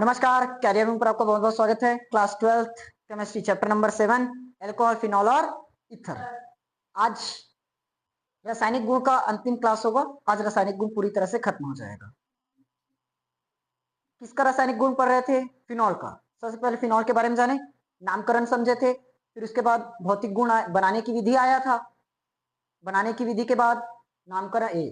नमस्कार, career room पर आपका बहुत बहुत स्वागत है। Class 12th chemistry chapter number 7 alcohol, phenol और ईथर। आज रासायनिक गुण का अंतिम क्लास होगा। आज रासायनिक गुण पूरी तरह से खत्म हो जाएगा। किसका रासायनिक गुण पढ़ रहे थे? फिनॉल का। सबसे पहले फिनॉल के बारे में जाने, नामकरण समझे थे, फिर उसके बाद भौतिक गुण बनाने की विधि आया था। बनाने की विधि के बाद नामकरण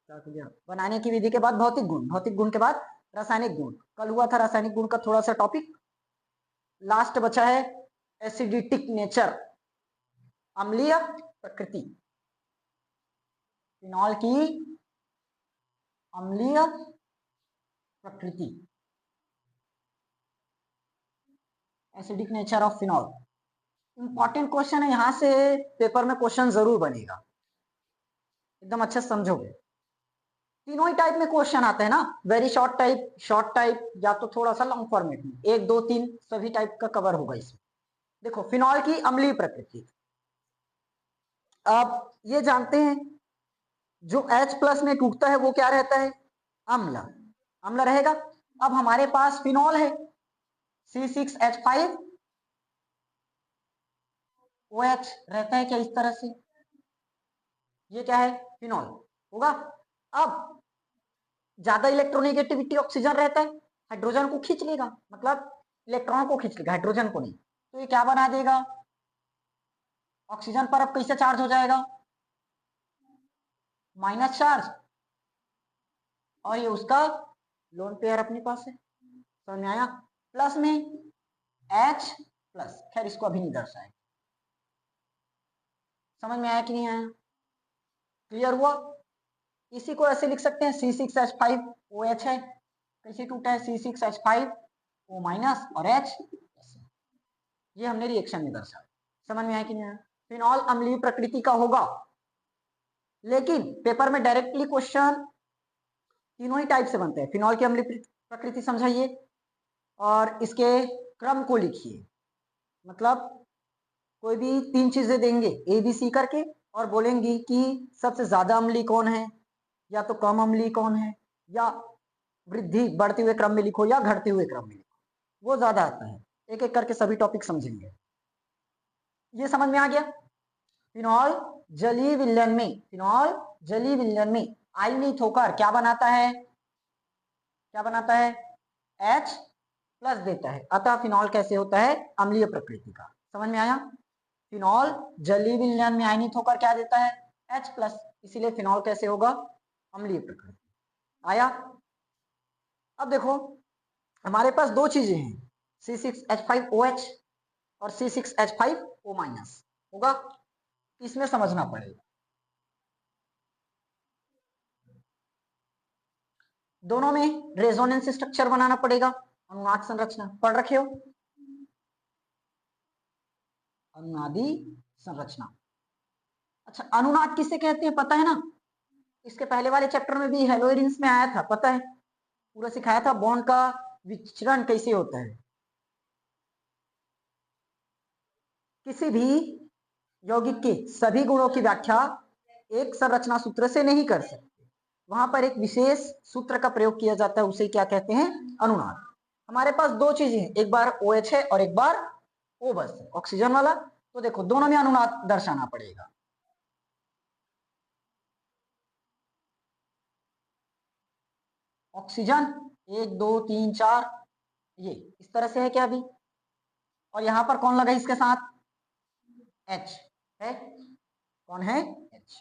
बनाने की विधि के बाद भौतिक गुण, भौतिक गुण के बाद रासायनिक गुण। कल हुआ था रासायनिक गुण का थोड़ा सा टॉपिक। लास्ट बचा है एसिडिटिक नेचर, अम्लीय प्रकृति। फिनॉल की अम्लीय प्रकृति, acidic nature of phenol. Important question है, यहां से पेपर में क्वेश्चन जरूर बनेगा, एकदम अच्छे से समझोगे। तीनों ही टाइप में क्वेश्चन आते हैं ना, वेरी शॉर्ट टाइप या तो थोड़ा सा लॉन्ग फॉर्मेट में, 1 2 3 सभी टाइप का कवर होगा इसमें। देखो, फिनॉल की अम्लीय प्रकृति। अब ये जानते हैं, जो H+ में टूटता है वो क्या रहता है? अम्ल, अम्ल रहेगा। अब हमारे पास फिनॉल है C6H5OH, रहता है क्या इस तरह से? ये क्या है? फिनॉल होगा। अब ज्यादा इलेक्ट्रोनेगेटिविटी ऑक्सीजन रहता है, हाइड्रोजन को खींच लेगा, मतलब इलेक्ट्रॉन को खींच लेगा, हाइड्रोजन को नहीं। तो ये क्या बना देगा? ऑक्सीजन पर अब कैसे चार्ज हो जाएगा? Minus charge. और ये उसका लोन पेयर अपने पास है, समझ में आया? प्लस में H+, खैर इसको अभी नहीं दर्शाएंगे। समझ में आया कि नहीं आया? क्लियर हुआ? इसी को ऐसे लिख सकते हैं, C6H5OH है, कैसे टूटा है? C6H5O- और H+। ये हमने रिएक्शन में दर्शाया। समझ में आया कि नहीं आया? फिनॉल अम्लीय प्रकृति का होगा, लेकिन पेपर में डायरेक्टली क्वेश्चन तीनों ही टाइप से बनते हैं। फिनॉल की अम्लीय प्रकृति समझाइए और इसके क्रम को लिखिए। मतलब कोई भी 3 चीजें देंगे ABC करके और बोलेंगी कि सबसे ज्यादा अम्लीय कौन है, या तो कम अम्लीय कौन है, या वृद्धि बढ़ते हुए क्रम में लिखो या घटते हुए क्रम में लिखो, वो ज्यादा आता है। एक एक करके सभी टॉपिक समझेंगे। ये समझ में आ गया? फिनॉल जलीय विलयन में, फिनॉल जलीय विलयन में आयनित होकर क्या बनाता है? क्या बनाता है? H+ देता है। अतः फिनॉल कैसे होता है? अम्लीय प्रकृति का। समझ में आया? फिनॉल जलीय विलयन में आयनित होकर क्या देता है? H+, इसीलिए फिनॉल कैसे होगा? अम्लीय प्रकृति। आया? अब देखो, हमारे पास 2 चीजें हैं, C6H5OH और C6H5O- होगा। इसमें समझना पड़ेगा, दोनों में रेजोनेंस स्ट्रक्चर बनाना पड़ेगा। अनुनाद संरचना पढ़ रखे हो? अनुनादी संरचना। अच्छा, अनुनाद किसे कहते हैं पता है ना? इसके पहले वाले चैप्टर में भी हेलोइरिन्स में आया था, पता है? पूरा सिखाया था बॉन्ड का विचरण कैसे होता है। किसी भी यौगिक के सभी गुणों की व्याख्या एक संरचना सूत्र से नहीं कर सकते, वहां पर एक विशेष सूत्र का प्रयोग किया जाता है, उसे क्या कहते हैं? अनुनाद। हमारे पास 2 चीजें हैं, एक बार OH है और एक बार O बस, ऑक्सीजन वाला। तो देखो, दोनों में अनुनाद दर्शाना पड़ेगा। ऑक्सीजन 1 2 3 4, ये इस तरह से है क्या अभी? और यहां पर कौन लगा इसके साथ? H है। कौन है? H।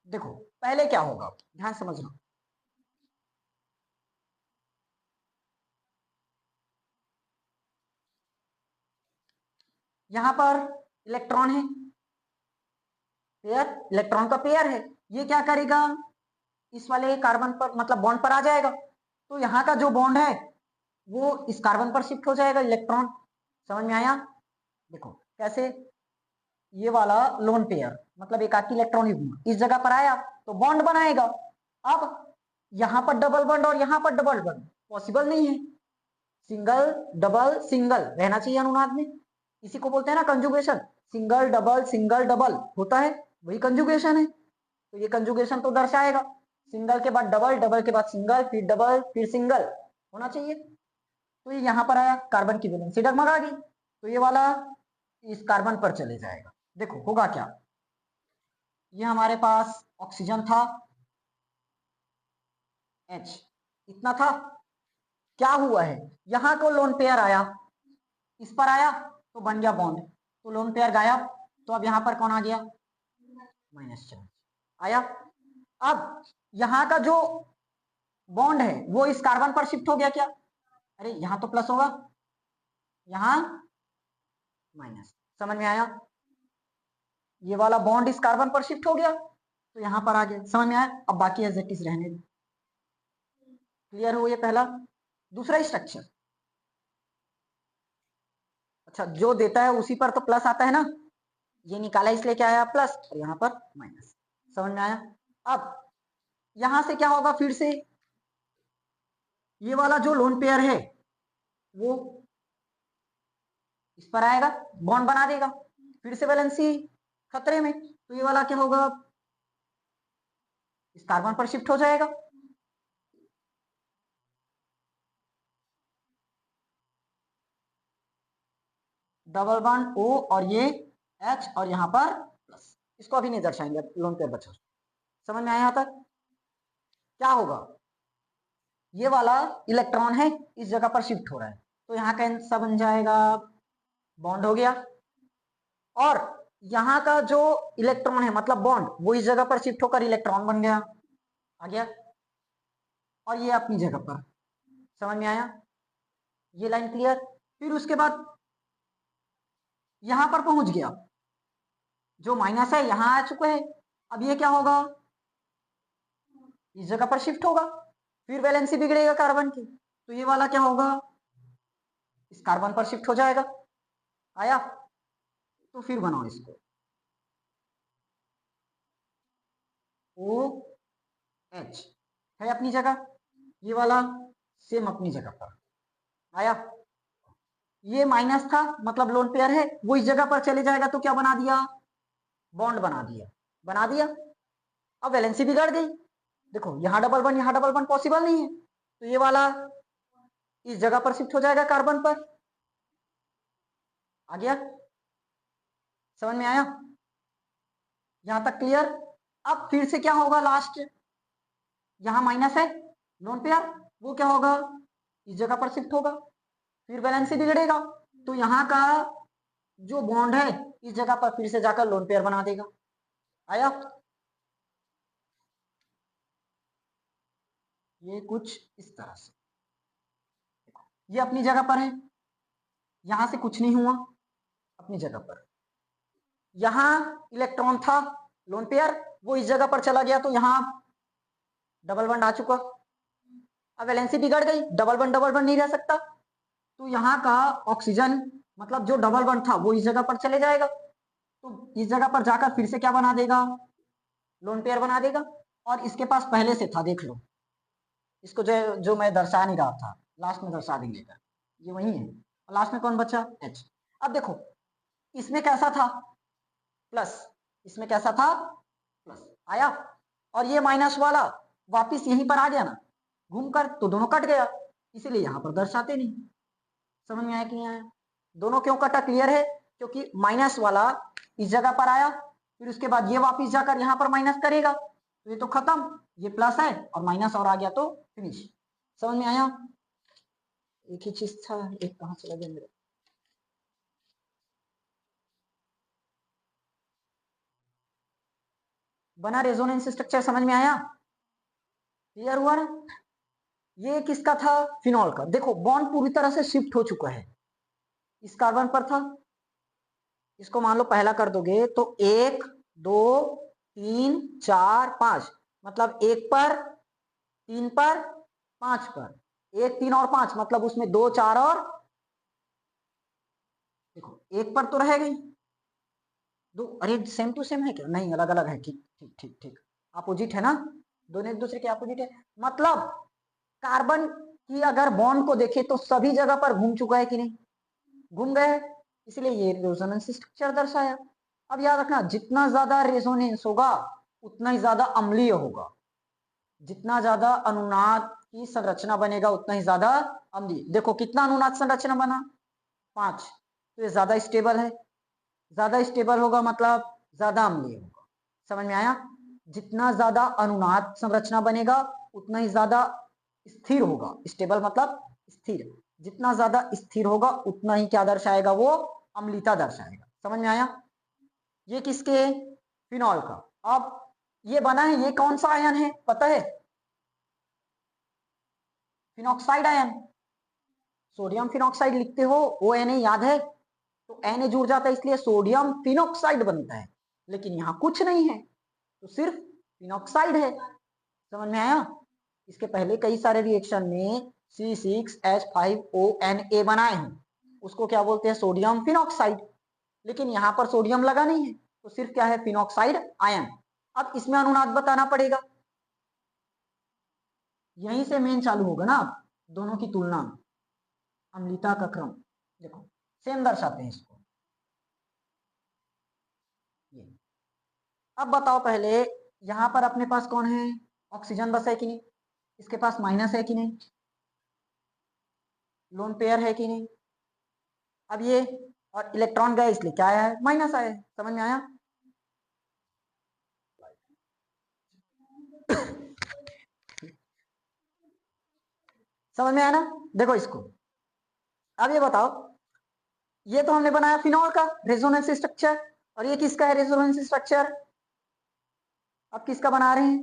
देखो, पहले क्या होगा, ध्यान समझना। यहां पर इलेक्ट्रॉन है, पेयर, इलेक्ट्रॉन का पेयर है। ये क्या करेगा? इस वाले कार्बन पर, मतलब बॉन्ड पर आ जाएगा। तो यहाँ का जो बॉन्ड है वो इस कार्बन पर शिफ्ट हो जाएगा, इलेक्ट्रॉन। समझ में आया? देखो कैसे, ये वाला लोन पेयर मतलब एकाकी इलेक्ट्रॉन युग्म इस जगह पर आया तो बॉन्ड बनाएगा। अब यहां पर डबल बॉन्ड और यहां पर डबल बॉन्ड पॉसिबल नहीं है, सिंगल डबल सिंगल रहना चाहिए अनुनाद में, इसी को बोलते हैं ना कंजुगेशन। सिंगल डबल होता है, वही कंजुगेशन है। तो ये कंजुगेशन तो दर्शाएगा, सिंगल के बाद डबल, डबल के बाद सिंगल, फिर डबल, फिर सिंगल होना चाहिए। तो ये यहाँ पर आया, कार्बन की वैलेंसी डगमगा गई, तो ये वाला इस कार्बन पर चले जाएगा। देखो होगा क्या, ये हमारे पास ऑक्सीजन था H, इतना था, क्या हुआ है, यहाँ को लोन पेयर आया, इस पर आया तो बन गया बॉन्ड, तो लोन पेयर गायब, तो अब यहाँ पर कौन आ गया, माइनस चार्ज आया। अब यहाँ का जो बॉन्ड है वो इस कार्बन पर शिफ्ट हो गया क्या, अरे यहाँ तो प्लस होगा, यहाँ माइनस, समझ में आया, ये वाला बॉन्ड इस कार्बन पर शिफ्ट हो गया तो यहाँ पर आ गया, समझ में आया। अब बाकी एज इट इज रहने दो, क्लियर हो ये पहला। दूसरा स्ट्रक्चर, अच्छा जो देता है उसी पर तो प्लस आता है ना, ये निकाला इसलिए क्या आया प्लस, और यहाँ पर माइनस, समझ में आया। अब यहां से क्या होगा, फिर से ये वाला जो लोन पेयर है वो इस पर आएगा, बॉन्ड बना देगा, फिर से वैलेंसी खतरे में, तो ये वाला क्या होगा, इस कार्बन पर शिफ्ट हो जाएगा। डबल बॉन्ड O और ये H और यहाँ पर प्लस, इसको अभी नहीं दर्शाएंगे, लोन पेयर बचा, समझ में आया यहाँ तक। क्या होगा, ये वाला इलेक्ट्रॉन है इस जगह पर शिफ्ट हो रहा है, तो यहाँ का आंसर बन जाएगा बॉन्ड हो गया, और यहाँ का जो इलेक्ट्रॉन है मतलब बॉन्ड वो इस जगह पर शिफ्ट होकर इलेक्ट्रॉन बन गया, आ गया, और ये अपनी जगह पर, समझ में आया, ये लाइन क्लियर। फिर उसके बाद यहां पर पहुंच गया, जो माइनस है यहां आ चुका है, अब ये क्या होगा, इस जगह पर शिफ्ट होगा, फिर वैलेंसी बिगड़ेगा कार्बन की, तो ये वाला क्या होगा, इस कार्बन पर शिफ्ट हो जाएगा, आया, तो फिर बनाओ इसको OH है अपनी जगह, ये वाला सेम अपनी जगह पर आया, ये माइनस था मतलब लोन पेयर है, वो इस जगह पर चले जाएगा तो क्या बना दिया, बॉन्ड बना दिया। अब वैलेंसी बिगड़ गई, देखो यहाँ डबल वन पॉसिबल नहीं है, तो ये वाला इस जगह पर शिफ्ट हो जाएगा कार्बन पर, आ गया, समझ में आया, यहां तक क्लियर। अब फिर से क्या होगा, लास्ट यहां माइनस है लोन पेयर, वो क्या होगा, इस जगह पर शिफ्ट होगा, फिर वैलेंसी बिगड़ेगा, तो यहाँ का जो बॉन्ड है इस जगह पर फिर से जाकर लोन पेयर बना देगा, आया, ये कुछ इस तरह से, ये अपनी जगह पर है, यहां से कुछ नहीं हुआ, अपनी जगह पर, यहां इलेक्ट्रॉन था लोन पेयर, वो इस जगह पर चला गया तो यहां डबल बॉन्ड आ चुका, अब वैलेंसी बिगड़ गई, डबल बॉन्ड नहीं रह सकता, तो यहाँ का ऑक्सीजन मतलब जो डबल बॉन्ड था वो इस जगह पर चले जाएगा, तो इस जगह पर जाकर फिर से क्या बना देगा, लोन पेयर बना देगा, और इसके पास पहले से था, देख लो इसको, जो मैं दर्शा नहीं रहा था, लास्ट में दर्शा देंगे, ये वही है, और लास्ट में कौन बचा, H। अब देखो इसमें कैसा था प्लस, इसमें कैसा था प्लस, आया, और ये माइनस वाला वापिस यहीं पर आ गया ना घूमकर, तो दोनों कट गया, इसीलिए यहाँ पर दर्शाते नहीं, समझ में आया कि नहीं आया, दोनों क्यों कटा, क्लियर है, क्योंकि माइनस वाला इस जगह पर आया, फिर उसके बाद ये वापिस जाकर यहाँ पर माइनस करेगा, तो ये तो खत्म, ये प्लस है और माइनस और आ गया तो फिनिश, समझ में आया। एक ही चीज था, एक कहाँ चला गया मेरा, बना रेजोनेंस स्ट्रक्चर, समझ में आया, क्लियर हुआ ना। ये किसका था, फिनॉल का, देखो बॉन्ड पूरी तरह से शिफ्ट हो चुका है, इस कार्बन पर था, इसको मान लो पहला कर दोगे तो 1 2 3 4 5, मतलब 1 पर 3 पर 5 पर, 1 3 और 5 मतलब उसमें 2 4 और, देखो 1 पर तो रह गई, दो, अरे सेम टू सेम है क्या, नहीं अलग अलग है, ठीक ठीक ठीक ठीक, अपोजिट है ना, दोनों एक दूसरे के अपोजिट है, मतलब कार्बन कि अगर बॉन्ड को देखे तो सभी जगह पर घूम चुका है कि नहीं, घूम गए, इसलिए ये रेजोनेंस स्ट्रक्चर दर्शाया। अब याद रखना, जितना ज्यादा रेजोनेंस होगा उतना ही ज्यादा अम्लीय होगा, जितना ज्यादा अनुनाद की संरचना बनेगा उतना ही ज्यादा अम्लीय। देखो कितना अनुनाद संरचना बना, 5, तो ये ज्यादा स्टेबल है, ज्यादा स्टेबल होगा मतलब ज्यादा अम्लीय होगा। समझ में आया? जितना ज्यादा अनुनाद संरचना बनेगा उतना ही ज्यादा स्थिर होगा, स्टेबल मतलब स्थिर, जितना ज्यादा स्थिर होगा उतना ही क्या दर्शाएगा, वो अम्लीयता दर्शाएगा। समझ में आया? ये किसके, फिनॉल का। अब ये बना है, ये कौन सा आयन है पता है? Phenoxide ion. सोडियम फिनॉक्साइड लिखते हो, ओ एन ए याद है, तो एन जुड़ जाता है इसलिए सोडियम फिनॉक्साइड बनता है, लेकिन यहाँ कुछ नहीं है तो सिर्फ फिनॉक्साइड है। समझ में आया? इसके पहले कई सारे रिएक्शन में C6H5ONA बनाए हैं, उसको क्या बोलते हैं, सोडियम फिनॉक्साइड, लेकिन यहाँ पर सोडियम लगा नहीं है तो सिर्फ क्या है, फिनॉक्साइड आयन। अब इसमें अनुनाद बताना पड़ेगा, यहीं से मेन चालू होगा ना, दोनों की तुलना, अम्लीयता का क्रम। देखो सेम दर्शाते हैं इसको, ये। अब बताओ पहले, यहां पर अपने पास कौन है, ऑक्सीजन बस है कि नहीं, इसके पास माइनस है कि नहीं, लोन पेयर है कि नहीं। अब ये और इलेक्ट्रॉन गए इसलिए क्या आया है, माइनस आया है। समझ में आया? समझ में आया ना? देखो इसको, अब ये बताओ, ये तो हमने बनाया फिनॉल का रेजोनेंस स्ट्रक्चर, और ये किसका है रेजोनेंस स्ट्रक्चर, अब किसका बना रहे हैं,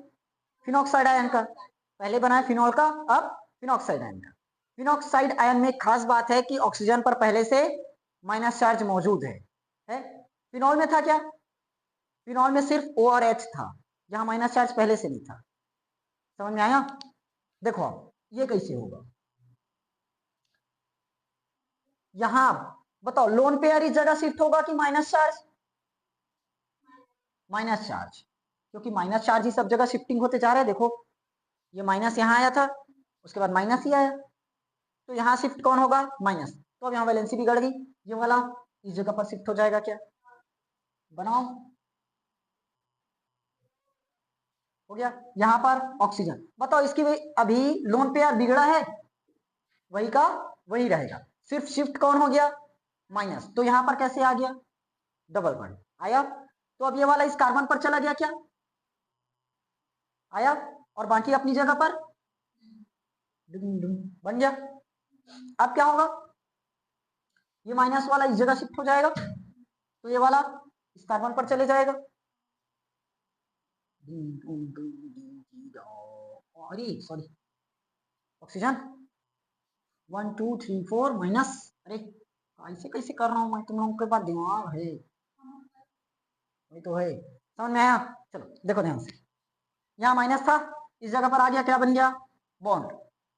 फिनॉक्साइड आयन का। पहले बनाया फिनॉल का, अब फिनॉक्साइड आयन का। फिनॉक्साइड आयन में खास बात है कि ऑक्सीजन पर पहले से माइनस चार्ज मौजूद है? फिनॉल में था क्या, फिनॉल में सिर्फ O और H था, जहां माइनस चार्ज पहले से नहीं था। समझ में आया? देखो अब ये कैसे होगा, यहां बताओ लोन पेयर इस जगह शिफ्ट होगा कि माइनस चार्ज, माइनस चार्ज, क्योंकि माइनस चार्ज ही सब जगह शिफ्टिंग होते जा रहे हैं। देखो ये माइनस यहाँ आया था, उसके बाद माइनस ही आया, तो यहाँ शिफ्ट कौन होगा, माइनस। तो अब यहाँ वैलेंसी बिगड़ गई, ये वाला इस जगह पर शिफ्ट हो जाएगा क्या, बनाओ, हो गया। यहाँ पर ऑक्सीजन, बताओ इसकी अभी लोन पेयर बिगड़ा है, वही का वही रहेगा, सिर्फ शिफ्ट कौन हो गया, माइनस। तो यहाँ पर कैसे आ गया, डबल बॉन्ड आया, तो अब ये वाला इस कार्बन पर चला गया क्या, आया, और बाकी अपनी जगह पर बन गया। अब क्या होगा, ये माइनस वाला इस जगह शिफ्ट हो जाएगा, तो ये वाला इस कार्बन पर चले जाएगा, अरे सॉरी, ऑक्सीजन 1 2 3 4 माइनस, अरे ऐसे कैसे कर रहा हूँ मैं, तुम लोगों के पास दिमाग है, वही तो है। समझ में आया? चलो देखो ध्यान से, यहाँ माइनस था, इस जगह पर आ गया, क्या बन गया, बॉन्ड।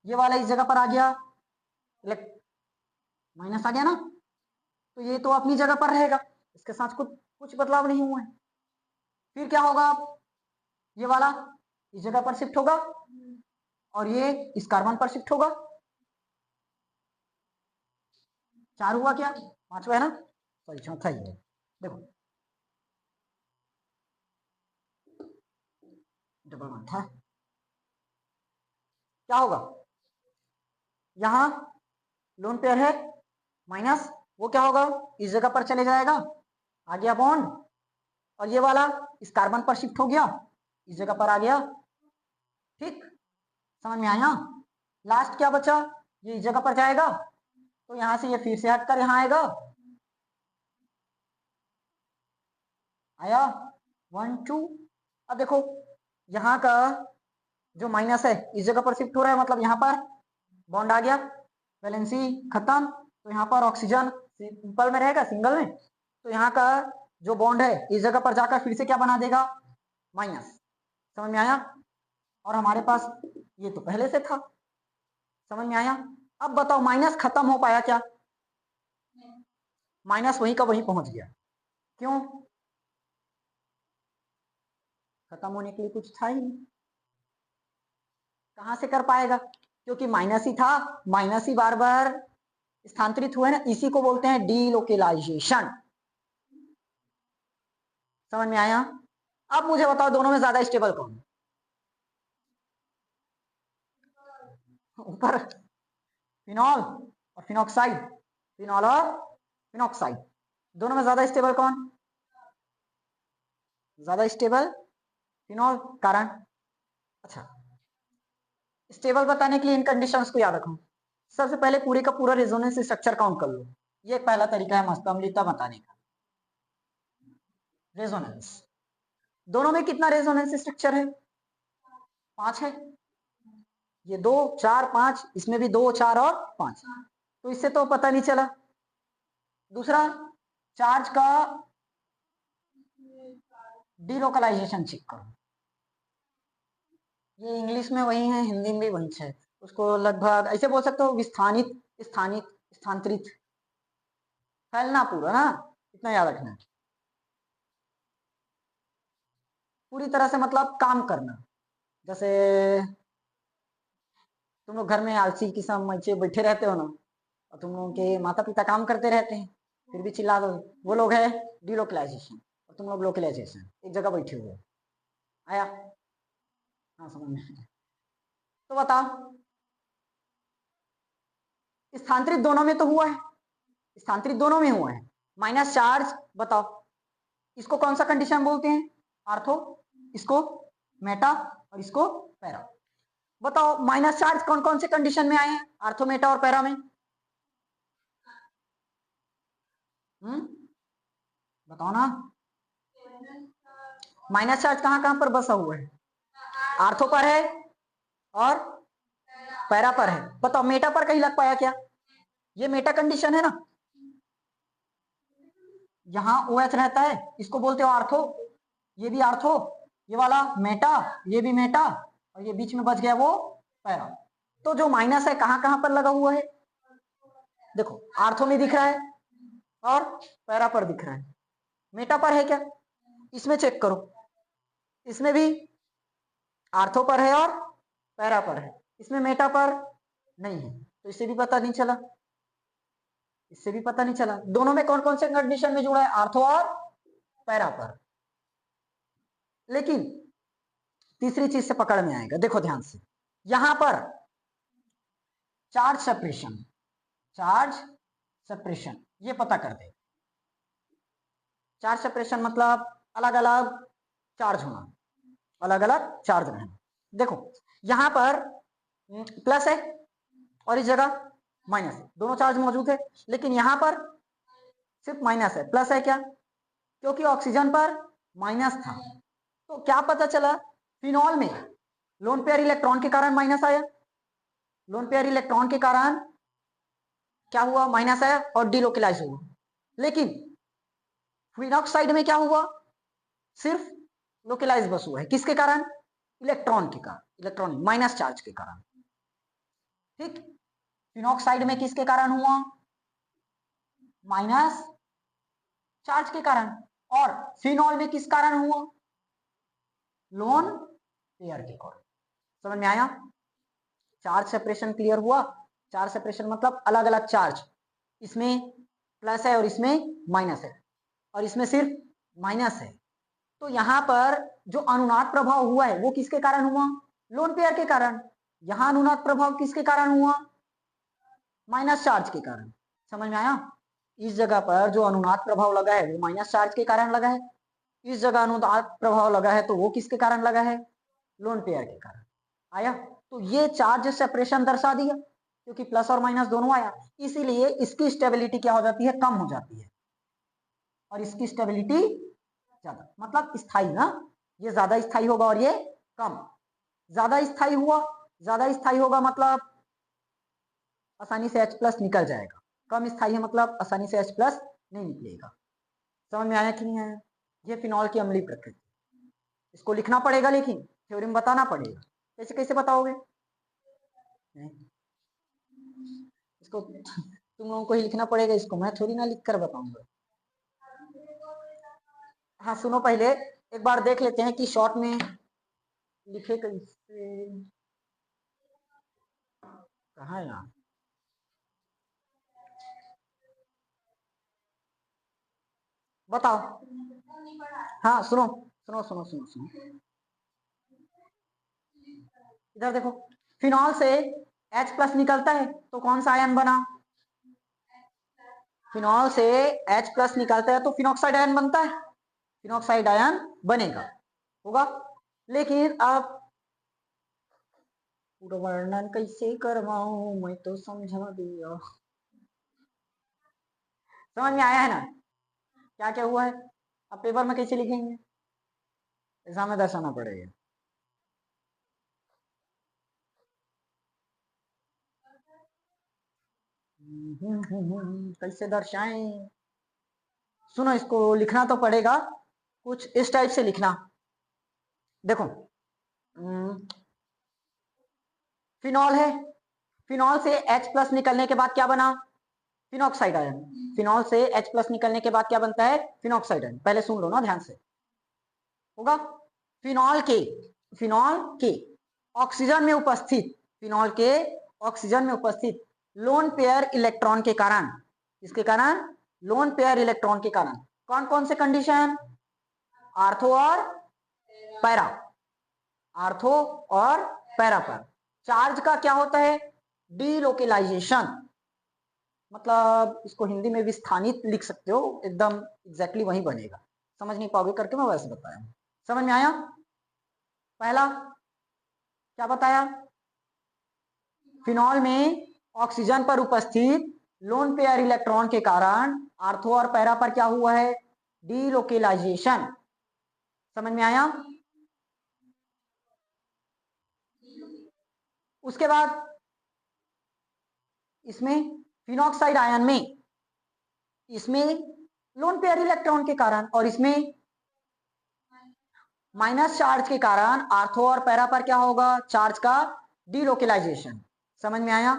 ये वाला इस जगह पर आ गया, माइनस आ गया ना, तो ये तो अपनी जगह पर रहेगा, इसके साथ कुछ कुछ बदलाव नहीं हुआ है। फिर क्या होगा, ये वाला इस जगह पर शिफ्ट होगा और ये इस कार्बन पर शिफ्ट होगा, 4 हुआ क्या, 5वां है ना, सॉरी चौथा ही है। देखो डबल वन था, क्या होगा, यहाँ लोन पेयर है माइनस, वो क्या होगा, इस जगह पर चले जाएगा, आ गया बॉन्ड, और ये वाला इस कार्बन पर शिफ्ट हो गया, इस जगह पर आ गया। ठीक, समझ में आया? लास्ट क्या बचा, ये इस जगह पर जाएगा, तो यहां से ये फिर से हटकर यहाँ आएगा, आया 1 2। अब देखो यहाँ का जो माइनस है इस जगह पर शिफ्ट हो रहा है, मतलब यहाँ पर बॉन्ड आ गया, वैलेंसी खत्म, तो यहाँ पर ऑक्सीजन सिंपल में रहेगा, सिंगल में, तो यहाँ का जो बॉन्ड है इस जगह पर जाकर फिर से क्या बना देगा, माइनस। समझ में आया? और हमारे पास ये तो पहले से था। समझ में आया? अब बताओ माइनस खत्म हो पाया क्या, माइनस वहीं का वहीं पहुंच गया, क्यों, खत्म होने के लिए कुछ था ही नहीं, कहां से कर पाएगा, क्योंकि माइनस ही था, माइनस ही बार बार स्थानांतरित हुए ना, इसी को बोलते हैं डीलोकेलाइजेशन। समझ में आया? अब मुझे बताओ दोनों में ज्यादा स्टेबल कौन है? ऊपर फिनॉल और फिनॉक्साइड, फिनॉल और फिनॉक्साइड, दोनों में ज्यादा स्टेबल कौन? ज्यादा स्टेबल फिनॉल। कारण? अच्छा, स्टेबल बताने के लिए इन कंडीशंस को याद रखो। सबसे पहले पूरे का पूरा रेजोनेंस स्ट्रक्चर काउंट कर लो, ये एक पहला तरीका है मस्त अम्लता बताने का। रेजोनेंस, दोनों में कितना रेजोनेंस स्ट्रक्चर है? 5 है। ये 2 4 5, इसमें भी 2 4 और 5, तो इससे तो पता नहीं चला। दूसरा, चार्ज का डीलोकलाइजेशन चेक करो, ये इंग्लिश में वही है, हिंदी में भी वही है। उसको लगभग ऐसे बोल सकते हो, विस्थानित, स्थानित, स्थानांतरित, फैलना पूरा ना, इतना याद रखना है। पूरी तरह से मतलब काम करना, जैसे तुम लोग घर में आलसी किस्म बच्चे बैठे रहते हो ना, और तुम लोगों के माता पिता काम करते रहते हैं, फिर भी चिल्ला दो, वो लोग है डीलोकलाइजेशन, और तुम लोग लोकलाइजेशन, एक जगह बैठे हुए। आया? हाँ, समझ में। तो बताओ, स्थानांतरित दोनों में तो हुआ है, स्थानांतरित दोनों में हुआ है। माइनस चार्ज, बताओ इसको कौन सा कंडीशन बोलते हैं? आर्थो, इसको मेटा और इसको पैरा। बताओ माइनस चार्ज कौन कौन से कंडीशन में आए हैं आर्थो, मेटा और पैरा में? बताओ ना। माइनस चार्ज कहां कहां पर बसा हुआ है? आर्थो पर है और पैरा पर है। बताओ मेटा पर कहीं लग पाया क्या? ये मेटा कंडीशन है ना, यहाँ OH रहता है, इसको बोलते हो आर्थो, ये भी आर्थो, ये वाला मेटा, ये भी मेटा, और ये बीच में बच गया वो पैरा। तो जो माइनस है कहां कहां पर लगा हुआ है? देखो, आर्थो में दिख रहा है और पैरा पर दिख रहा है। मेटा पर है क्या? इसमें चेक करो, इसमें भी आर्थो पर है और पैरा पर है, इसमें मेटा पर नहीं है, तो इससे भी पता नहीं चला, इससे भी पता नहीं चला। दोनों में कौन कौन से कंडीशन में जुड़ा है? आर्थो और पैरा पर। लेकिन तीसरी चीज से पकड़ में आएगा, देखो ध्यान से, यहां पर चार्ज सेपरेशन, चार्ज सेपरेशन ये पता कर दे। चार्ज सेपरेशन मतलब अलग अलग चार्ज होना, अलग अलग चार्ज रहना। देखो यहां पर प्लस है और इस जगह माइनस है, दोनों चार्ज मौजूद है, लेकिन यहां पर सिर्फ माइनस है, प्लस है क्या? क्योंकि ऑक्सीजन पर माइनस था। तो क्या पता चला? फिनॉल में लोन पेयर इलेक्ट्रॉन के कारण माइनस आया, लोन पेयर इलेक्ट्रॉन के कारण क्या हुआ? माइनस आया और डिलोकलाइज हुआ। लेकिन फिनॉक्साइड में क्या हुआ? सिर्फ लोकलाइज बस हुआ है, किसके कारण? इलेक्ट्रॉन के कारण, इलेक्ट्रॉन माइनस चार्ज के कारण। ठीक, फिनॉक्साइड में किसके कारण हुआ? माइनस चार्ज के कारण। और फिनॉल में किस कारण हुआ? लोन पेयर के कारण। समझ में आया? चार्ज सेपरेशन क्लियर हुआ? चार्ज सेपरेशन मतलब अलग अलग चार्ज, इसमें प्लस है और इसमें माइनस है, और इसमें सिर्फ माइनस है। तो यहां पर जो अनुनाद प्रभाव हुआ है वो किसके कारण हुआ? लोन पेयर के कारण। यहां अनुनाद प्रभाव किसके कारण हुआ? माइनस चार्ज के कारण। समझ में आया? इस जगह पर जो अनुनाद प्रभाव लगा है वो माइनस चार्ज के कारण लगा है, इस जगह अनुनाद प्रभाव लगा है तो वो किसके कारण लगा है? लोन पेयर के कारण। आया? तो ये चार्ज सेपरेशन दर्शा दिया, क्योंकि प्लस और माइनस दोनों आया, इसीलिए इसकी स्टेबिलिटी क्या हो जाती है? कम हो जाती है, और इसकी स्टेबिलिटी ज्यादा, मतलब स्थायी ना, ये ज्यादा स्थायी होगा और ये कम। ज्यादा स्थायी हुआ, ज्यादा स्थायी होगा मतलब आसानी से H+ निकल जाएगा, कम स्थायी है मतलब आसानी से H+ नहीं निकलेगा। समझ में आया कि नहीं आया? ये फिनॉल की अम्लीय प्रकृति, इसको लिखना पड़ेगा, लेकिन थ्योरम बताना पड़ेगा। कैसे कैसे बताओगे? नहीं, इसको तुम लोगों को ही लिखना पड़ेगा, इसको मैं थोड़ी ना लिख कर बताऊंगा। हाँ सुनो, पहले एक बार देख लेते हैं कि शॉर्ट में लिखे कैसे। कहाँ है यहाँ? बताओ। हाँ सुनो सुनो सुनो सुनो सुनो, इधर देखो, फिनॉल से H प्लस निकलता है तो कौन सा आयन बना? फिनॉल से H प्लस निकलता है तो फिनॉक्साइड आयन बनता है, फिनॉक्साइड आयन बनेगा, होगा। लेकिन अब पूरा वर्णन कैसे करवाऊं, मैं तो समझा दिया। समझ में आया है ना क्या क्या हुआ है? अब पेपर में कैसे लिखेंगे, एग्जाम में दर्शाना पड़ेगा। कैसे दर्शाएं? सुनो, इसको लिखना तो पड़ेगा, कुछ इस टाइप से लिखना। देखो, फिनॉल है, फिनॉल से H प्लस निकलने के बाद क्या बना? Phenoxide ion. फिनॉल से H प्लस निकलने के बाद क्या बनता है? Phenoxide ion. पहले सुन लो ना ध्यान से, होगा। फिनॉल के, फिनॉल के ऑक्सीजन में उपस्थित, फिनॉल के ऑक्सीजन में उपस्थित लोन पेयर इलेक्ट्रॉन के कारण, इसके कारण लोन पेयर इलेक्ट्रॉन के कारण कौन कौन से कंडीशन? आर्थो और पैरा, आर्थो और पैरा पर चार्ज का क्या होता है? डीलोकेलाइजेशन, मतलब इसको हिंदी में भी स्थानित लिख सकते हो, एकदम एग्जैक्टली वही बनेगा। समझ नहीं पाओगे करके मैं वैसे बताया। समझ में आया? पहला क्या बताया? फिनॉल में ऑक्सीजन पर उपस्थित लोन पेयर इलेक्ट्रॉन के कारण आर्थो और पैरा पर क्या हुआ है? डीलोकेलाइजेशन। समझ में आया? उसके बाद इसमें फिनॉक्साइड आयन में, इसमें लोन पेयर इलेक्ट्रॉन के कारण और इसमें माइनस चार्ज के कारण आर्थो और पैरा पर क्या होगा? चार्ज का डीलोकेलाइजेशन। समझ में आया?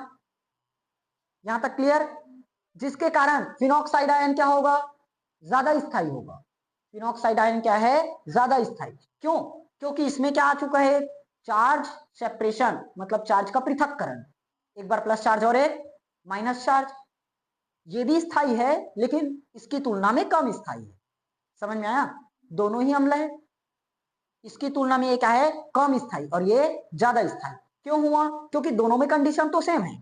यहां तक क्लियर? जिसके कारण फिनॉक्साइड आयन क्या होगा? ज्यादा स्थायी होगा। फिनॉक्साइड आयन क्या है? ज्यादा स्थायी। क्यों? क्योंकि इसमें क्या आ चुका है? चार्ज सेपरेशन, मतलब चार्ज का पृथक्करण, एक बार प्लस चार्ज और एक माइनस चार्ज। ये भी स्थायी है लेकिन इसकी तुलना में कम स्थायी है। समझ में आया? दोनों ही अम्ल है, इसकी तुलना में ये क्या है? कम स्थायी, और ये ज्यादा स्थायी। क्यों हुआ? क्योंकि दोनों में कंडीशन तो सेम है।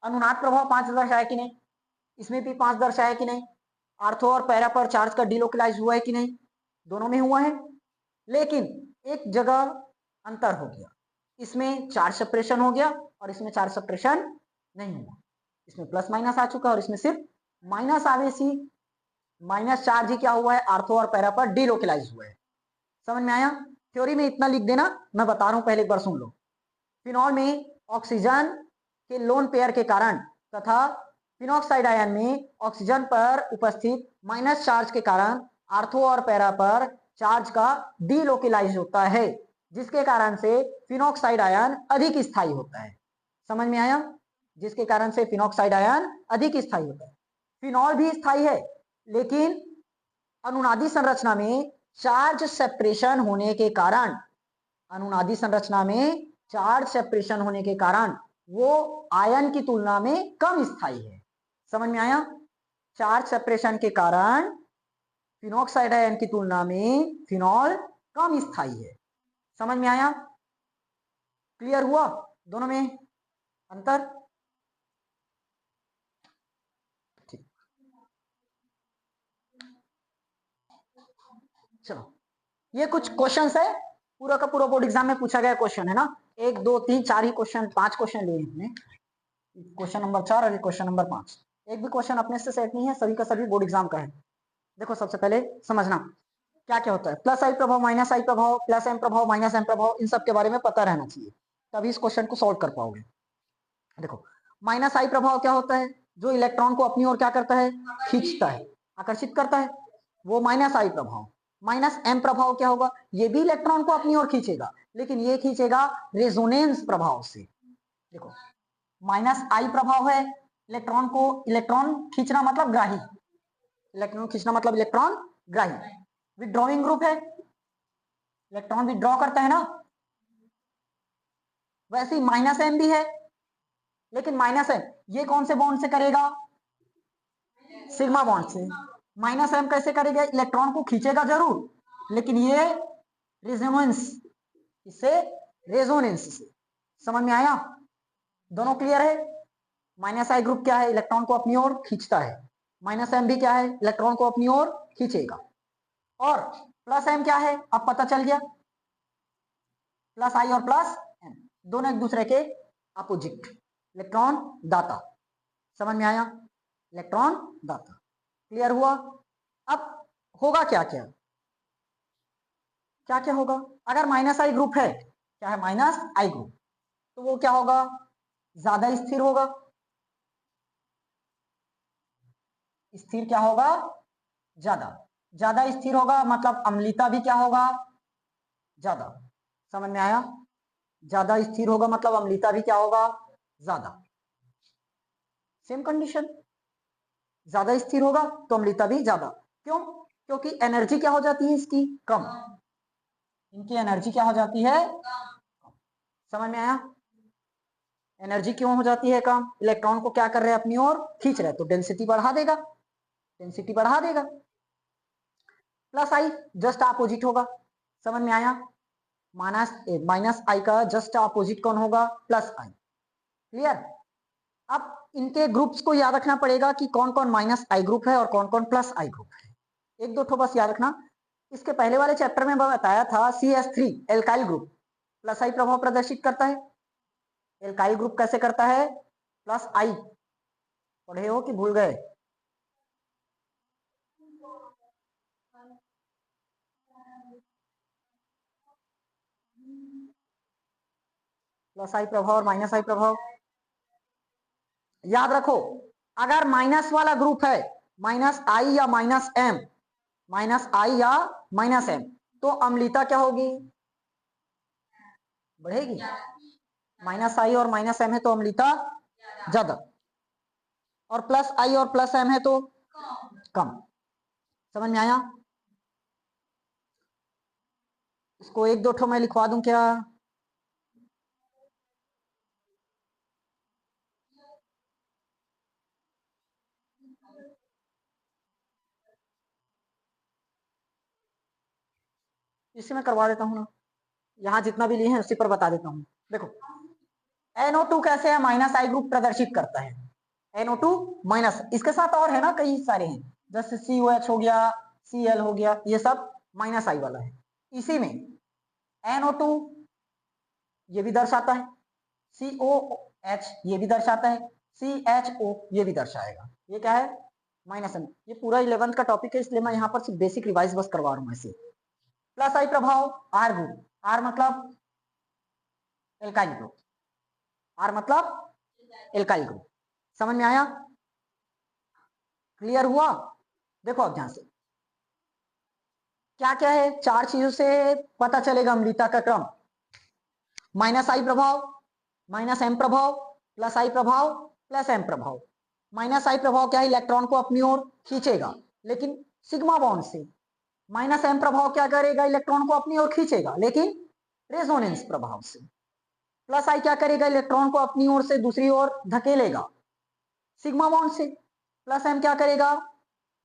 अनुनाद प्रभाव 5 दर्शाया कि नहीं? इसमें भी 5 दर्शाया कि नहीं? आर्थो और पैरा पर चार्ज का डिलोकलाइज हुआ है कि नहीं? दोनों में हुआ है, लेकिन एक जगह अंतर हो गया, इसमें चार्ज सेपरेशन हो गया और इसमें चार्ज सेपरेशन नहीं हुआ। इसमें प्लस माइनस आ चुका है और इसमें सिर्फ माइनस आवेश ही, माइनस चार्ज ही क्या हुआ है? आर्थो और पैरा पर डिलोकलाइज हुआ है। समझ में आया? थ्योरी में इतना लिख देना, मैं बता रहा हूं, पहले एक बार सुन लो। फिनॉल में ऑक्सीजन के लोन पेयर के कारण तथा फिनॉक्साइड आयन में ऑक्सीजन पर उपस्थित माइनस चार्ज के कारण आर्थो और पैरा पर चार्ज का डीलोकलाइज होता है, जिसके कारण से फिनॉक्साइड आयन अधिक स्थायी होता है। समझ में आया? जिसके कारण से फिनॉक्साइड आयन अधिक स्थायी होता है। फिनॉल भी स्थायी है, लेकिन अनुनादी संरचना में चार्ज सेपरेशन होने के कारण, अनुनादी संरचना में चार्ज सेपरेशन होने के कारण वो आयन की तुलना में कम स्थायी है। समझ में आया? चार्ज सेपरेशन के कारण फिनॉक्साइड आयन की तुलना में फिनॉल कम स्थायी है। समझ में आया? क्लियर हुआ दोनों में अंतर? ठीक, चलो, ये कुछ क्वेश्चंस है, पूरा का पूरा बोर्ड एग्जाम में पूछा गया क्वेश्चन है ना। 1 2 3 4 ही क्वेश्चन, 5 क्वेश्चन लिए हमने। क्वेश्चन नंबर 4 और क्वेश्चन नंबर 5, एक भी क्वेश्चन अपने से सेट नहीं है, सभी का सभी बोर्ड एग्जाम का है। देखो, सबसे पहले समझना क्या क्या होता है। प्लस आई प्रभाव, माइनस आई प्रभाव, प्लस एम प्रभाव, माइनस एम प्रभाव, इन सब के बारे में पता रहना चाहिए, तभी इस क्वेश्चन को सॉल्व कर पाओगे। देखो, माइनस आई प्रभाव क्या होता है? जो इलेक्ट्रॉन को अपनी ओर क्या करता है? खींचता है, आकर्षित करता है, वो माइनस आई प्रभाव। माइनस एम प्रभाव क्या होगा? ये भी इलेक्ट्रॉन को अपनी ओर खींचेगा, लेकिन ये खींचेगा रेजोनेंस प्रभाव से। देखो, माइनस आई प्रभाव है, इलेक्ट्रॉन को, इलेक्ट्रॉन खींचना मतलब ग्राही, इलेक्ट्रॉन खींचना मतलब इलेक्ट्रॉन ग्राही। विड्रॉइंग ग्रुप है, इलेक्ट्रॉन विड्रॉ करता है ना, वैसे ही माइनस एम भी है, लेकिन माइनस एम ये कौन से बॉन्ड से करेगा? सिग्मा बॉन्ड से। माइनस एम कैसे करेगा? इलेक्ट्रॉन को खींचेगा जरूर, लेकिन ये रेजोनेंस, इससे रेजोनेंस से। समझ में आया? दोनों क्लियर है? माइनस आई ग्रुप क्या है? इलेक्ट्रॉन को अपनी ओर खींचता है। माइनस एम भी क्या है? इलेक्ट्रॉन को अपनी ओर खींचेगा। और प्लस एम क्या है? अब पता चल गया, प्लस आई और प्लस एम दोनों एक दूसरे के अपोजिट, इलेक्ट्रॉन दाता। समझ में आया? इलेक्ट्रॉन दाता। क्लियर हुआ? अब होगा क्या क्या क्या क्या होगा? अगर माइनस आई ग्रुप है, क्या है? माइनस आई ग्रुप, तो वो क्या होगा? ज्यादा स्थिर होगा। स्थिर क्या होगा? ज्यादा। ज्यादा स्थिर होगा मतलब अम्लता भी क्या होगा? ज्यादा। समझ में आया? ज्यादा स्थिर होगा मतलब अम्लता भी क्या होगा? ज्यादा। सेम कंडीशन, ज्यादा स्थिर होगा तो अम्लता भी ज्यादा। क्यों? क्योंकि एनर्जी क्या हो जाती है इसकी? कम। इनकी एनर्जी क्या हो जाती है? समझ में आया? एनर्जी क्यों हो जाती है कम? इलेक्ट्रॉन को क्या कर रहे हैं? अपनी ओर खींच रहे हैं, तो डेंसिटी बढ़ा देगा, डेंसिटी बढ़ा देगा। प्लस आई जस्ट अपोजिट होगा। समझ में आया? माइनस माइनस आई का जस्ट अपोजिट कौन होगा? प्लस आई। क्लियर? अब इनके ग्रुप्स को याद रखना पड़ेगा कि कौन कौन माइनस आई ग्रुप है और कौन कौन प्लस आई ग्रुप है। एक दो ठो बस याद रखना। इसके पहले वाले चैप्टर में मैं बताया था CH3 एल्काइल ग्रुप प्लस आई प्रभाव प्रदर्शित करता है। एल्काइल ग्रुप कैसे करता है? प्लस आई। पढ़े हो कि भूल गए? प्लस आई प्रभाव और माइनस आई प्रभाव याद रखो। अगर माइनस वाला ग्रुप है, माइनस आई या माइनस एम, माइनस आई या माइनस एम, तो अम्लता क्या होगी? बढ़ेगी। माइनस आई और माइनस एम है तो अम्लता ज्यादा, और प्लस आई और प्लस एम है तो कम। समझ में आया? इसको एक दो ठो मैं लिखवा दूं क्या? इसी में करवा देता हूं ना, यहाँ जितना भी लिए हैं उसी पर बता देता हूं। देखो NO2 कैसे है? माइनस आई ग्रुप प्रदर्शित करता है। NO2 माइनस, इसके साथ और है ना कई सारे हैं, जैसे COH हो गया, Cl हो गया, ये सब माइनस आई वाला है। इसी में NO2 ये भी दर्शाता है, COH ये भी दर्शाता है, CHO ये भी दर्शाएगा। ये क्या है? Minus M. ये पूरा 11th का टॉपिक है, इसलिए मैं यहाँ पर सिर्फ बेसिक रिवाइज बस करवा रहा हूँ ऐसे। प्लस आई प्रभाव आर ग्रुप, आर मतलब एल्काइल ग्रुप, आर मतलब एल्काइल ग्रुप। समझ में आया? क्लियर हुआ? देखो अब ध्यान से, क्या क्या है? चार चीजों से पता चलेगा अम्लता का क्रम। माइनस आई प्रभाव, माइनस एम प्रभाव, प्लस आई प्रभाव, प्लस एम प्रभाव। माइनस आई प्रभाव क्या है? इलेक्ट्रॉन को अपनी ओर खींचेगा, लेकिन सिग्मा बॉन्ड से। माइनस एम प्रभाव क्या करेगा? इलेक्ट्रॉन को अपनी ओर खींचेगा, लेकिन रेजोनेंस प्रभाव से। प्लस आई क्या करेगा? इलेक्ट्रॉन को अपनी ओर से दूसरी ओर धकेलेगा, सिग्मा बॉन्ड से। प्लस एम क्या करेगा?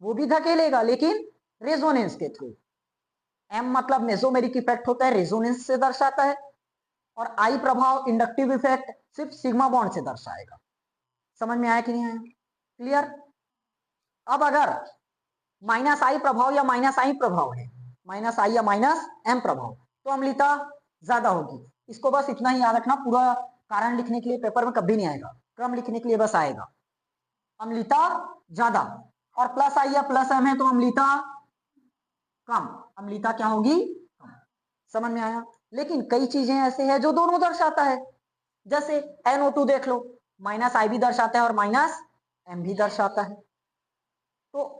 वो भी धकेलेगा, लेकिन रेजोनेंस के थ्रू। एम मतलब मेसोमेरिक इफेक्ट होता है, रेजोनेंस से दर्शाता है। और आई प्रभाव इंडक्टिव इफेक्ट सिर्फ सिग्मा बॉन्ड से दर्शाएगा। समझ में आया कि नहीं आया? क्लियर? अब अगर माइनस आई प्रभाव या माइनस आई प्रभाव है, माइनस आई या माइनस एम प्रभाव, तो अम्लता ज्यादा होगी। इसको बस इतना ही याद रखना, पूरा कारण लिखने के लिए पेपर में कभी नहीं आएगा, क्रम लिखने के लिए बस आएगा। अम्लता ज्यादा, और प्लस आई या प्लस एम है तो अम्लता कम। अम्लता क्या होगी? कम। समझ में आया? लेकिन कई चीजें ऐसे हैं जो दोनों दर्शाता है, जैसे NO2 देख लो, माइनस आई भी दर्शाता है और माइनस एम भी दर्शाता है। तो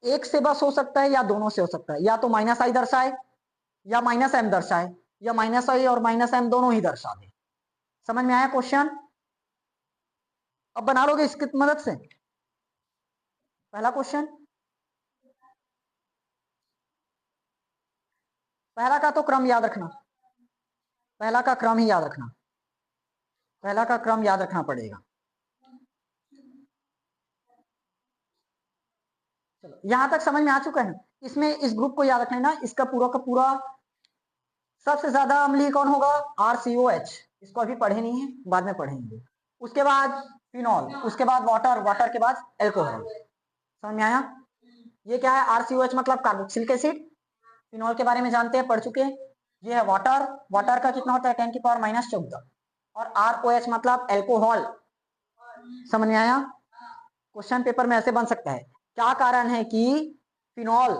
एक से बस हो सकता है या दोनों से हो सकता है, या तो माइनस आई दर्शाए या माइनस एम दर्शाए, या माइनस आई और माइनस एम दोनों ही दर्शा दे। समझ में आया क्वेश्चन? अब बना लोगे इसकी मदद से? पहला क्वेश्चन, पहला का तो क्रम याद रखना, पहला का क्रम ही याद रखना। पहला का क्रम याद रखना पड़ेगा। चलो यहां तक समझ में आ चुका है। इसमें इस ग्रुप को याद रखना है ना, इसका पूरा का पूरा सबसे ज्यादा अम्लीय कौन होगा, RCOH। इसको अभी पढ़े नहीं है, बाद में पढ़ेंगे। उसके बाद फिनॉल, उसके बाद वाटर, वाटर के बाद एल्कोहल। समझ में आया? ये क्या है, RCOH मतलब कार्बोक्सिलिक एसिड। फिनॉल के बारे में जानते हैं, पढ़ चुके हैं। ये है वाटर, वाटर का कितना होता है 10⁻⁻14। और ROH मतलब एल्कोहल। समझ में आया? क्वेश्चन पेपर में ऐसे बन सकता है, क्या कारण है कि फिनॉल,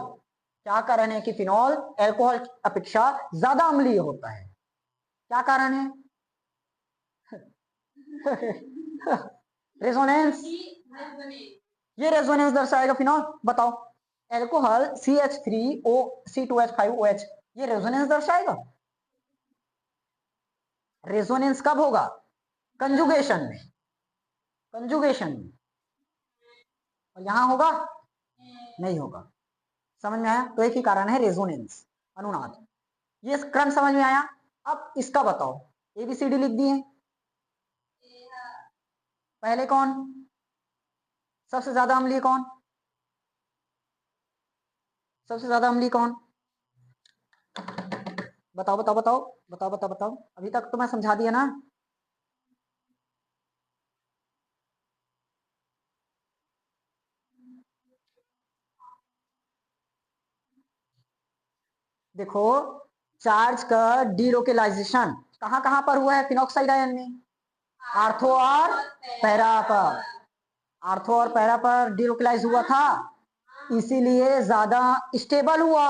क्या कारण है कि फिनॉल एल्कोहल की अपेक्षा ज्यादा अम्लीय होता है? क्या कारण है? रेजोनेंस, ये रेजोनेंस दर्शाएगा फिनॉल। बताओ, एल्कोहल CH3O C2H5OH, ये रेजोनेंस दर्शाएगा। रेजोनेंस कब होगा, कंजुगेशन में, कंजुगेशन में। और यहां होगा, नहीं होगा। समझ में आया? तो एक ही कारण है रेजोनेंस, अनुनाद। ये क्रम समझ में आया? अब इसका बताओ, ABCD लिख दिए। पहले कौन, सबसे ज्यादा अम्लीय कौन, सबसे ज्यादा अम्लीय कौन? बताओ बताओ बताओ बताओ बताओ बताओ। अभी तक तो मैं समझा दिया ना। देखो, चार्ज का डीलोकेलाइजेशन कहां कहां पर हुआ है फिनॉक्साइड आयन में, आर्थो और पैरा पर। आर्थो और पैरा पर डीलोकेलाइज हुआ था, इसीलिए ज्यादा स्टेबल हुआ।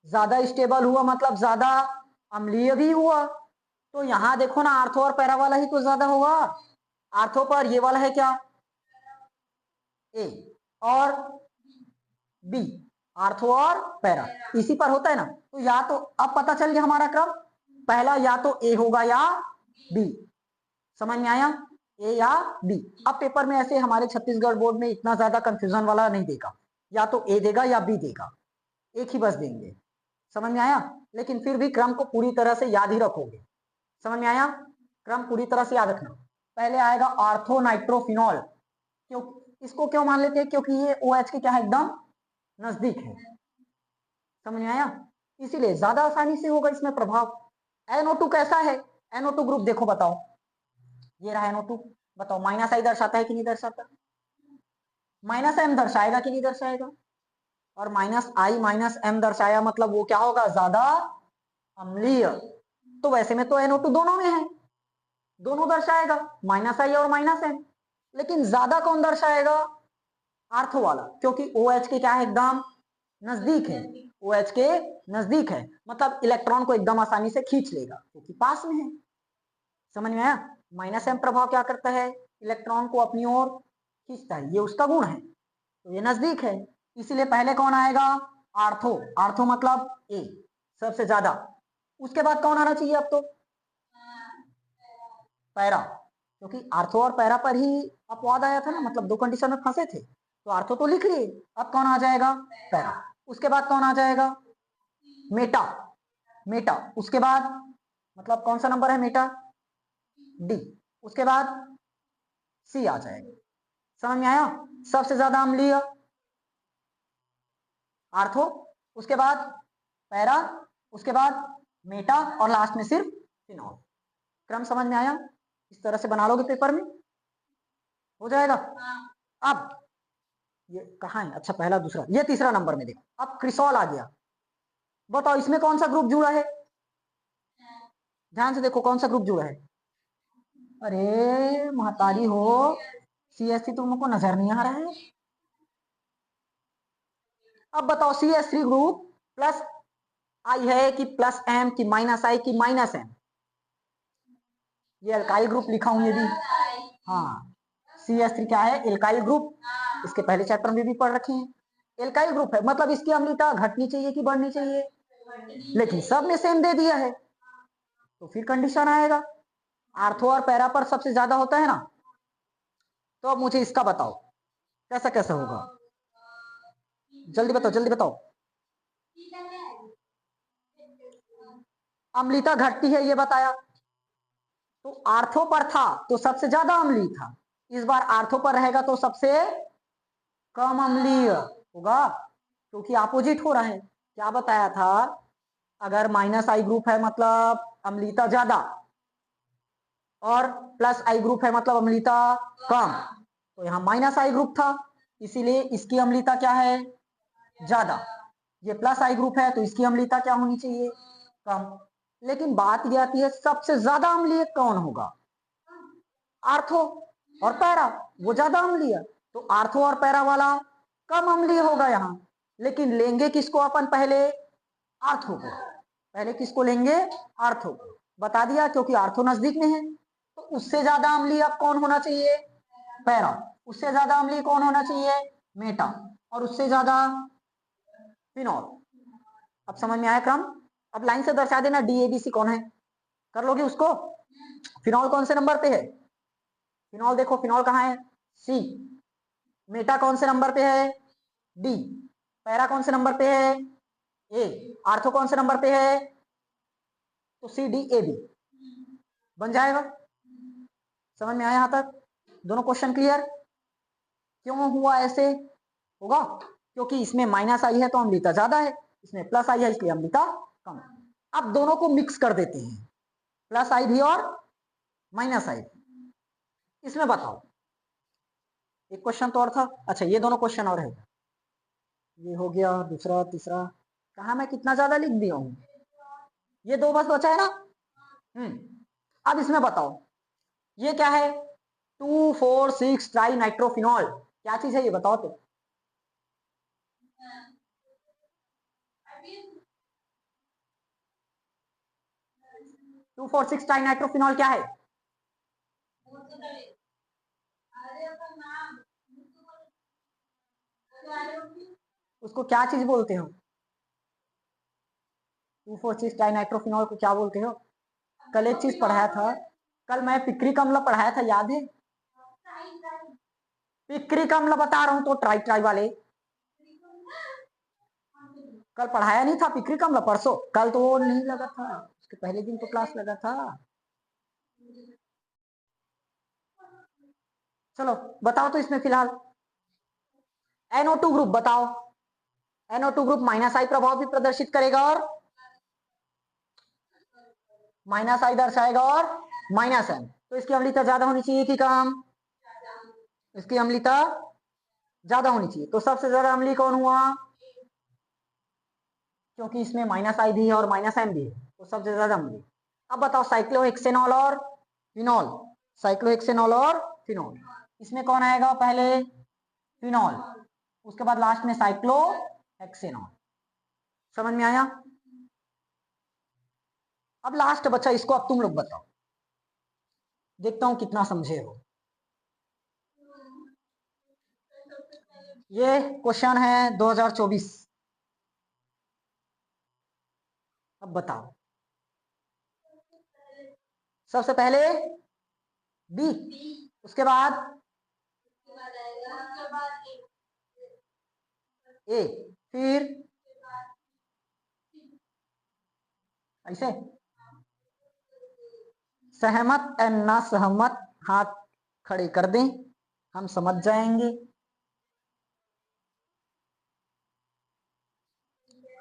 ज्यादा स्टेबल हुआ मतलब ज्यादा अम्लीय भी हुआ। तो यहां देखो ना, आर्थो और पैरा वाला ही तो ज्यादा होगा। आर्थो पर ये वाला है क्या, ए, और बी, आर्थो और पैरा इसी पर होता है ना। तो या तो अब पता चल गया हमारा क्रम, पहला या तो ए होगा या बी। समझ में आया? ए या बी। अब पेपर में ऐसे हमारे छत्तीसगढ़ बोर्ड में इतना ज्यादा कंफ्यूजन वाला नहीं देगा, या तो ए देगा या बी देगा, एक ही बस देंगे। समझ में आया? लेकिन फिर भी क्रम को पूरी तरह से याद ही रखोगे। समझ में आया? क्रम पूरी तरह से याद रखना। पहले आएगा आर्थो नाइट्रोफिनॉल। क्यों, इसको क्यों मान लेते हैं, क्योंकि ये OH के क्या है, एकदम नजदीक है। समझ में आया? इसीलिए ज्यादा आसानी से होगा इसमें प्रभाव। NO2 कैसा है, NO2 ग्रुप देखो, बताओ। ये रहा NO2, बताओ माइनस आई दर्शाता है कि नहीं दर्शाता, माइनस M दर्शाएगा कि नहीं दर्शाएगा। और -I -M दर्शाया मतलब वो क्या होगा, ज्यादा अम्लीय। तो वैसे में तो NO2 दोनों में है, दोनों दर्शाएगा, -I और -M। लेकिन ज्यादा कौन दर्शाएगा, आर्थो वाला, क्योंकि OH के क्या है, एकदम नजदीक है। OH के नजदीक है मतलब इलेक्ट्रॉन को एकदम आसानी से खींच लेगा क्योंकि पास में है। समझ में आया? -M प्रभाव क्या करता है, इलेक्ट्रॉन को अपनी ओर खींचता है, ये उसका गुण है। तो ये नजदीक है, इसीलिए पहले कौन आएगा, आर्थो। आर्थो मतलब ए, सबसे ज्यादा। उसके बाद कौन आना चाहिए अब तो, पैरा, क्योंकि आर्थो और पैरा पर ही अपवाद आया था ना, मतलब दो कंडीशन में फंसे थे। तो आर्थो तो लिख लिए, अब कौन आ जाएगा, पैरा। उसके बाद कौन आ जाएगा, मेटा। मेटा उसके बाद, मतलब कौन सा नंबर है मेटा, डी। उसके बाद सी आ जाएगा। समझ में आया? सबसे ज्यादा अम्लीय आर्थो, उसके बाद पैरा, उसके बाद मेटा, और लास्ट में सिर्फ फिनॉल। क्रम समझ में आया? इस तरह से बना लोगे पेपर में, हो जाएगा। अब ये कहाँ है, अच्छा पहला दूसरा, ये तीसरा नंबर में देखो, अब क्रिसॉल आ गया। बताओ इसमें कौन सा ग्रुप जुड़ा है, ध्यान से देखो कौन सा ग्रुप जुड़ा है। अरे महतारी हो, CH3 तुमको नजर नहीं आ रहा है। अब बताओ CH3 ग्रुप प्लस आई है कि +M की -I की -M, ये अल्काइल ग्रुप लिखा हूं ये भी। हाँ, CH3 क्या है, एल्काइल ग्रुप, इसके पहले चैप्टर में भी पढ़ रखे हैं। एल्काइल ग्रुप है मतलब इसकी अम्लता घटनी चाहिए कि बढ़नी चाहिए, लेकिन सब ने सेम दे दिया है, तो फिर कंडीशन आएगा, आर्थो और पैरा पर सबसे ज्यादा होता है ना। तो अब मुझे इसका बताओ कैसा कैसा होगा, जल्दी बताओ जल्दी बताओ। अम्लता घटती है ये बताया, तो आर्थो पर था तो सबसे ज्यादा अम्लीय था, इस बार आर्थो पर रहेगा तो सबसे कम अम्लीय होगा, क्योंकि अपोजिट हो रहा है। क्या बताया था, अगर माइनस आई ग्रुप है मतलब अम्लीयता ज्यादा, और प्लस आई ग्रुप है मतलब अम्लीयता कम, तो यहाँ माइनस आई ग्रुप था, इसीलिए इसकी अम्लीयता क्या है, ज्यादा। ये प्लस आई ग्रुप है तो इसकी अम्लीयता क्या होनी चाहिए, कम। लेकिन बात यह आती है सबसे ज्यादा अम्लीय कौन होगा, आर्थो और पैरा, वो ज्यादा अम्लीय, तो आर्थो और पैरा वाला कम अम्लीय होगा यहाँ। लेकिन लेंगे किसको अपन पहले, आर्थो को। पहले किसको लेंगे, आर्थो को। बता दिया क्योंकि आर्थो नजदीक में है। तो उससे ज्यादा अम्लीय अब कौन होना चाहिए, पैरा। उससे ज्यादा अम्लीय कौन होना चाहिए, मेटा। और उससे ज्यादा फिनॉल। अब समझ में आया क्रम। अब लाइन से दर्शा देना डीएबीसी कौन है, कर लोगे उसको। फिनॉल कौन से नंबर पे है, फिनॉल देखो फिनॉल कहाँ है, सी। मेटा कौन से नंबर पे है, डी। पैरा कौन से नंबर पे है, ए। आर्थो कौन से नंबर पे है, तो सी डी ए बी बन जाएगा। समझ में आया यहां तक, दोनों क्वेश्चन क्लियर। क्यों हुआ ऐसे, होगा क्योंकि इसमें माइनस आई है तो अम्लीयता ज्यादा है, इसमें प्लस आई है इसलिए अम्लीयता कम। अब दोनों को मिक्स कर देते हैं, प्लस आई भी और माइनस आई। इसमें बताओ, एक क्वेश्चन तो और था, अच्छा ये दोनों क्वेश्चन और है, ये हो गया दूसरा तीसरा, कहा मैं कितना ज्यादा लिख दिया हूं, ये दो बस बचा है ना। अब इसमें बताओ, ये क्या है, 2,4,6 ट्राई नाइट्रोफिनॉल, क्या चीज है ये बताओ तो। 2,4,6 ट्राई नाइट्रोफिनॉल क्या है, उसको क्या चीज बोलते हो, 2,4,6 ट्राई नाइट्रोफिनॉल को क्या बोलते हो। कल एक चीज पढ़ाया था, कल मैं पिक्रिक अम्ल पढ़ाया था, याद है। पिक्रिक अम्ल बता रहा हूं तो ट्राई ट्राई वाले, कल पढ़ाया नहीं था पिक्रिक अम्ल, परसों। कल तो वो नहीं लगा था, उसके पहले दिन तो क्लास लगा था। चलो बताओ तो इसमें फिलहाल NO2 ग्रुप बताओ, NO2 ग्रुप माइनस आई प्रभाव भी प्रदर्शित करेगा और माइनस आई दर्शाएगा और माइनस एम, तो इसकी अम्लीयता ज्यादा होनी चाहिए कि कम, इसकी अम्लीयता ज्यादा होनी चाहिए। तो सबसे ज्यादा अम्लीय कौन हुआ, क्योंकि इसमें माइनस आई भी है और माइनस एम भी है, तो सबसे ज्यादा अम्लीय। अब बताओ साइक्लोहेक्सेनॉल और फिनॉल, साइक्लोहेक्सेनॉल और फिनॉल, इसमें कौन आएगा पहले, फिनॉल, उसके बाद लास्ट में साइक्लोहेक्सेनॉल। समझ में आया। अब लास्ट बच्चा, इसको अब तुम लोग बताओ, देखता हूं कितना समझे हो। ये क्वेश्चन है 2024। अब बताओ, सबसे पहले बी, उसके बाद ए, फिर ऐसे सहमत एंड ना सहमत हाथ खड़े कर दें, हम समझ जाएंगे,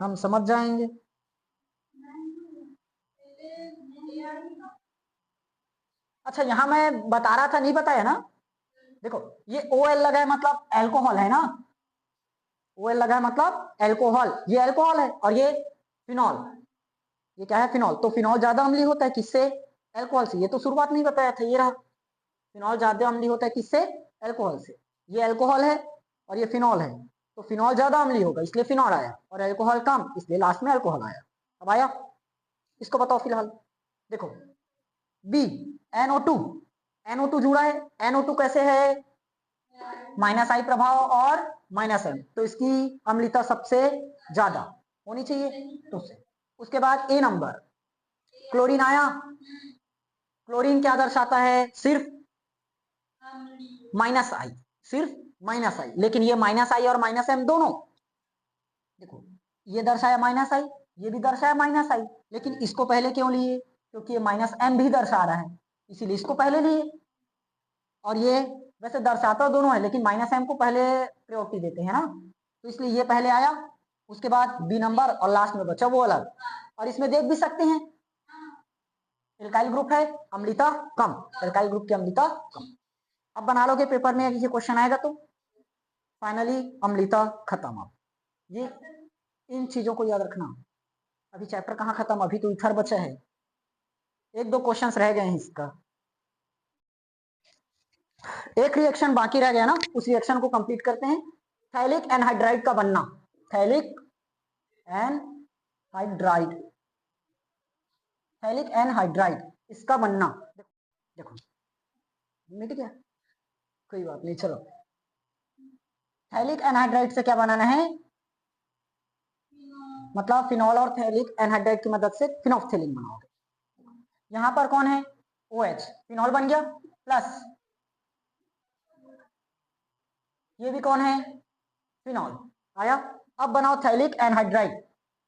हम समझ जाएंगे। अच्छा यहां मैं बता रहा था, नहीं बताया ना, देखो ये OL लगा है मतलब एल्कोहल है ना, OL लगा है मतलब एल्कोहल, ये एल्कोहल है, और ये फिनॉल, ये क्या है, फिनॉल। तो फिनॉल ज्यादा अम्लीय होता है किससे, एल्कोहल से। ये तो शुरुआत नहीं बताया था, ये रहा, फिनॉल ज्यादा अम्लीय होता है किससे, एल्कोहल से। ये एल्कोहल है और ये फिनॉल है, तो फिनॉल ज्यादा अम्लीय होगा इसलिए फिनॉल आया, और एल्कोहल कम इसलिए लास्ट में एल्कोहल आया। अब आया, इसको बताओ फिलहाल। देखो बी, NO2, NO2 जुड़ा है, NO2 कैसे है, माइनस आई प्रभाव और माइनस एम, तो इसकी अम्लीयता सबसे ज्यादा होनी चाहिए, तो से। उसके बाद ए नंबर, क्लोरीन आया, क्लोरीन क्या दर्शाता है, सिर्फ माइनस आई, सिर्फ माइनस आई, लेकिन ये माइनस आई और माइनस एम दोनों, देखो ये दर्शाया माइनस आई, ये भी दर्शाया माइनस आई, लेकिन इसको पहले क्यों लिए, क्योंकि ये माइनस एम भी दर्शा रहा है, इसीलिए इसको पहले लिए। और ये वैसे दर्शाता दोनों है, लेकिन माइनस एम को पहले प्रायोरिटी देते हैं ना, तो इसलिए ये पहले आया, उसके बाद बी नंबर और लास्ट में बचा वो अलग। और इसमें देख भी सकते हैं एल्काइल ग्रुप है, अम्लता कम, एल्काइल ग्रुप की अम्लता कम। अब बना लोगे पेपर में ये क्वेश्चन आएगा तो। फाइनली अम्लता खत्म। अब ये इन चीजों को याद रखना। अभी चैप्टर कहाँ खत्म, अभी तो इथर बचा है, एक दो क्वेश्चंस रह गए हैं इसका। एक रिएक्शन बाकी रह गया ना, उस रिएक्शन को कंप्लीट करते हैं। थैलिक एनहाइड्राइड का बनना, थैलिक एनहाइड्राइड, थैलिक एनहाइड्राइड इसका बनना। देखो मिट गया, कोई बात नहीं, चलो। थैलिक एनहाइड्राइड से क्या बनाना है, मतलब फिनॉल और थैलिक एनहाइड्राइड की मदद से फिनोल्फथेलिन बनाओगे। यहां पर कौन है, OH, फिनॉल बन गया, प्लस ये भी कौन है, फिनॉल आया। अब बनाओ थैलिक एनहाइड्राइड।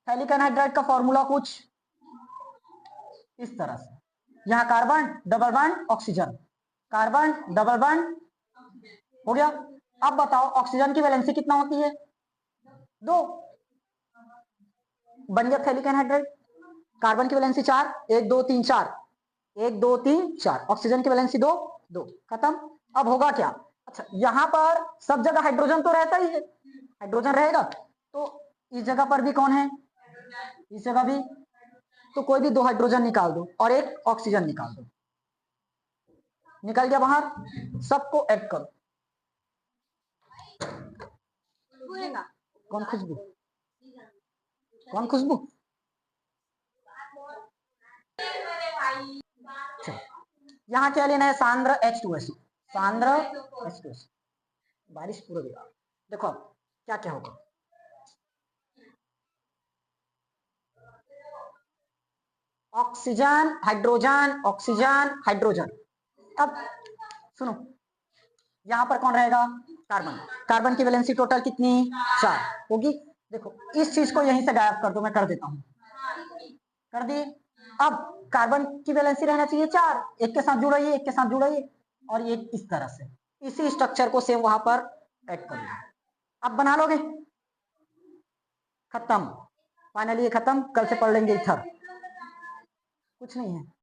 थैलिक एनहाइड्राइड का फॉर्मूला कुछ इस तरह से, यहां carbon double bond oxygen, carbon double bond हो गया। अब बताओ ऑक्सीजन की वैलेंसी कितना होती है, 2, बन गया थैलिक एनहाइड्राइड। कार्बन की वैलेंसी 4, 1 2 3 4, 1 2 3 4, ऑक्सीजन की वैलेंसी 2 2, खत्म। अब होगा क्या, अच्छा यहां पर सब जगह हाइड्रोजन तो रहता ही है, हाइड्रोजन रहेगा, तो इस जगह पर भी कौन है, इस जगह भी, तो कोई भी 2 हाइड्रोजन निकाल दो और 1 ऑक्सीजन निकाल दो, निकल गया बाहर, सबको ऐड करो। कौन खुशबू, कौन खुशबू, यहाँ क्या लेना है, सांद्र H2SO, सांद्र H2SO, बारिश पूरा दिया। देखो अब क्या क्या होगा, ऑक्सीजन हाइड्रोजन ऑक्सीजन हाइड्रोजन। अब सुनो, यहां पर कौन रहेगा, कार्बन, कार्बन की वैलेंसी टोटल कितनी, 4 होगी। देखो इस चीज को यहीं से गायब कर दो, मैं कर देता हूं, कर दिए। अब कार्बन की वैलेंसी रहना चाहिए 4, एक के साथ जुड़ाइए, एक के साथ जुड़ाइए, और ये इस तरह से इसी स्ट्रक्चर को सेम वहां पर ऐड कर लो। अब बना लोगे, खत्म, फाइनली ये खत्म, कल से पढ़ लेंगे इथर, कुछ नहीं है।